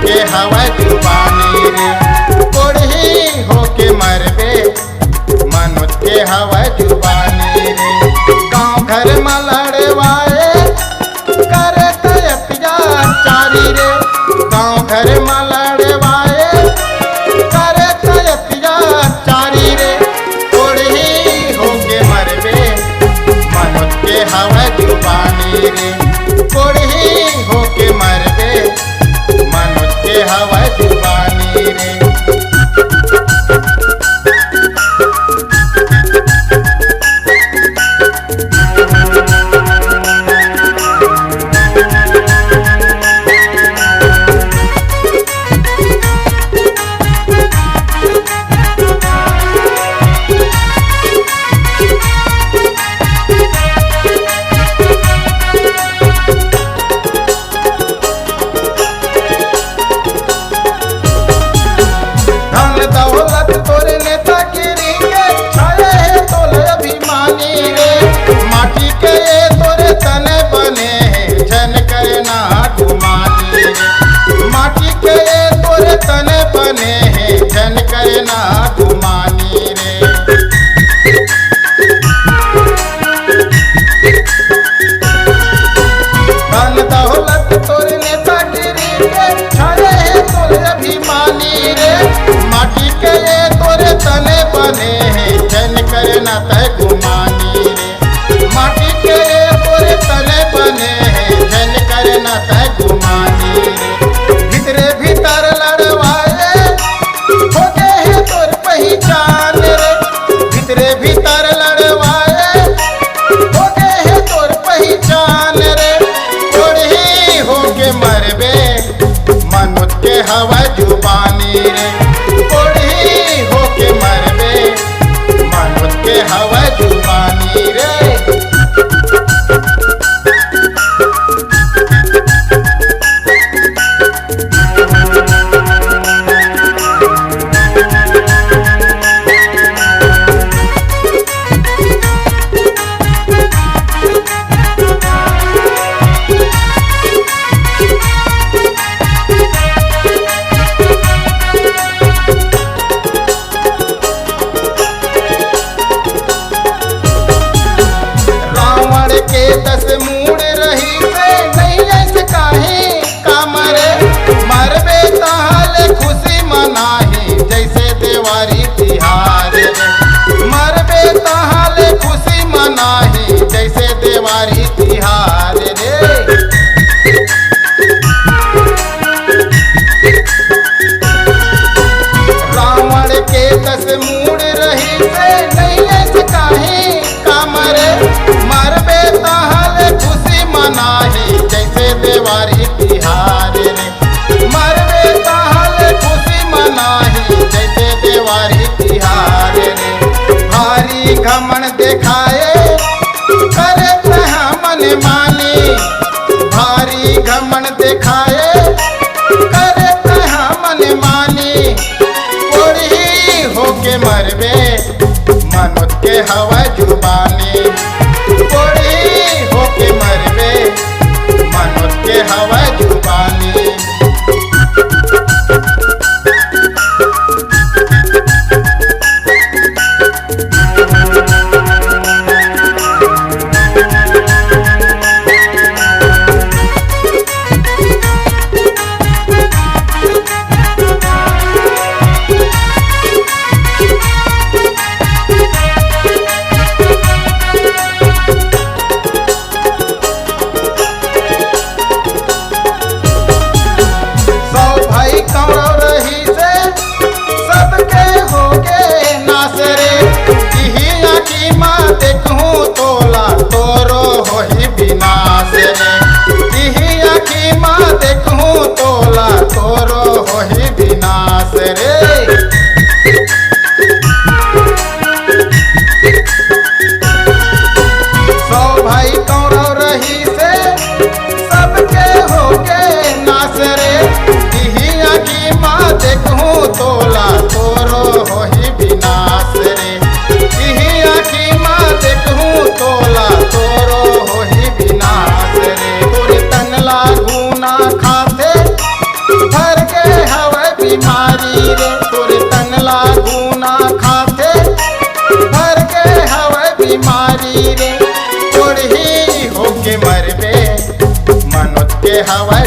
के हवा जुबानी रे, कोढ़ी होके मरबे मनुष्य के हवा जुबानी रे। गाँव घर में लड़वाए करे अत्याचारी रे, गाँव घर में लड़वाए करे अत्याचारी रे, कोढ़ी होके मरबे मनुष्य के हवा जुबानी रे, कोढ़ी होके मरबे मनुष्य के हवा जुबानी रे। दौलत तोरे नेतागिरी के छाए है तोले अभिमानी रे, माटी के ये तोरे तने बने हैं जन करे ना गुमानी रे, माटी के ये तोरे तने बने हैं जन करे ना गुमानी रे। धन दौलत तोरे नेतागिरी के छाए है तोले अभिमानी रे, माटी के ये तोरे तने बने हैं जन करे ना तय गुमानी रे, माटी के ये तोरे तने बने हैं जन करे ना तय गुमानी रे। भीतरे भीतर लड़वाए हो गए हैं तोर पहचान रे, भीतरे भीतर लड़वाए हो गए हैं तोर पहचान रे, कोढ़ी होके मरबे मनुष्य के हवा जुबानी रे, कोढ़ी होके मरबे मनुष्य के हवा जुबानी रे। के 10 मूड रही से नहीं ऐसे काहे काम रे, मरबे ताहले खुशी मनाही जैसे देवारी तिहार रे, मरबे ताहले खुशी मनाही जैसे देवारी तिहार रे। रावण के 10 मूड रही से नहीं ऐसे काहे काम रे, मरबे ताहले खुशी मनाही जैसे देवारी तिहार रे, मरबे ताहले खुशी मनाही जैसे देवारी तिहार रे। भारी घमंड दिखाए करे तहाँ मन मानी, भारी घमंड दिखाए करे तहाँ मन मानी, कोढ़ी होके मरबे मनुष्य के हवा जुबानी, कोढ़ी होके मरबे मनुष्य के हवा जुबानी। खाते भर के बीमारी रे तोरे तन लागू ना खाते भर के हवे बीमारी रे तोड़ ही होके मरबे मनुष्य के हवे